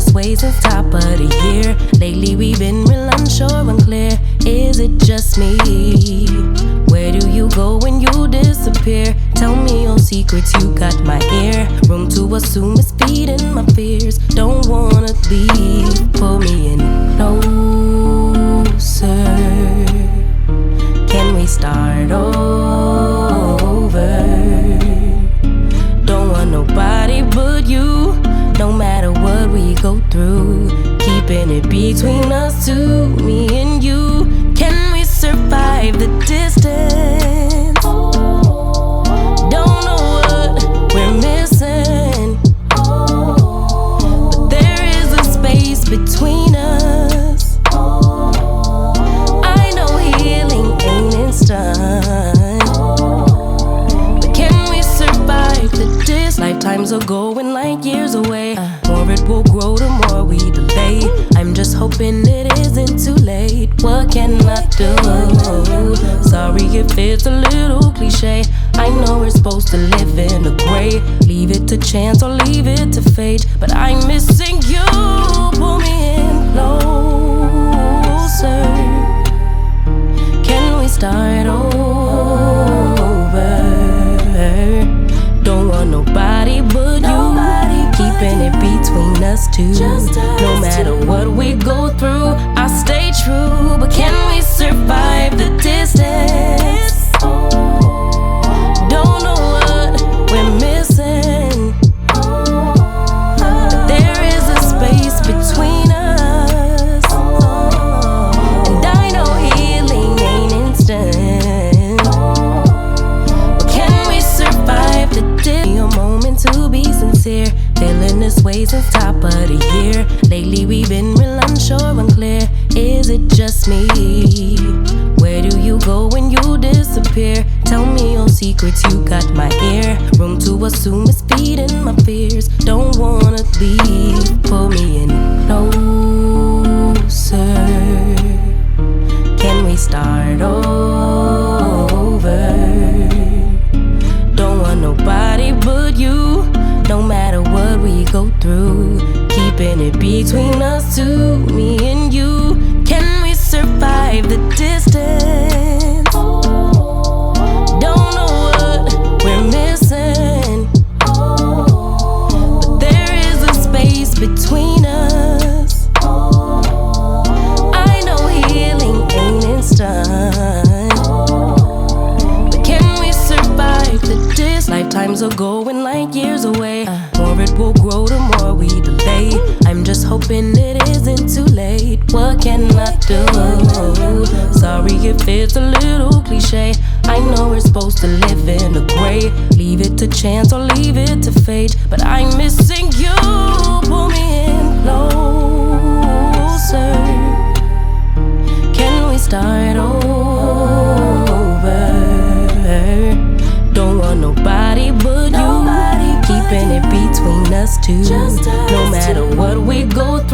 this way since top of the year. Lately we've been real unsure, unclear. Is it just me? Where do you go when you disappear? Tell me your secrets, you got my ear. Room to assume it's feeding my fears. Don't wanna leave, pull me in closer. Can we start over? Don't want nobody but you. No matter what we go through, keeping it between us two, me and you. Can we survive the distance? Don't know what we're missing, but there is a space between us. I know healing ain't instant, but can we survive the distance? Lifetimes are going like years away. More it will grow the more we delay. I'm just hoping it isn't too late. What can I do? Sorry if it's a little cliche. I know we're supposed to live in the gray. Leave it to chance or leave it to fate, but I'm missing you. Pull me in closer. Can we start over? Don't want nobody but you. Keeping it between us two. No matter what we go through, I stay true. But can we survive the distance? Don't know what we're missing, but there is a space between us. And I know healing ain't instant, but can we survive the distance? A moment to be sincere. Feeling this way since top of the year. Lately we've been real unsure, unclear. Is it just me? Where do you go when you disappear? Tell me your secrets, you got my ear. Room to assume it's feeding my fears. Don't wanna leave, pull me in closer. Can we start over? Don't want nobody but you. No matter what we go through, keeping it between us two, me and you. Can we survive the distance? Don't know what we're missing, but there is a space between us. I know healing ain't instant, but can we survive the distance? Lifetimes are going like years away. More it will grow the more we delay. I'm just hoping it isn't too late. What can I do? Sorry if it's a little cliche. I know we're supposed to live in the gray. Leave it to chance or leave it to fate, but I'm missing you. Pull me in closer. Can we start over? Don't want nobody but you. Keeping it between us two. No matter what we go through,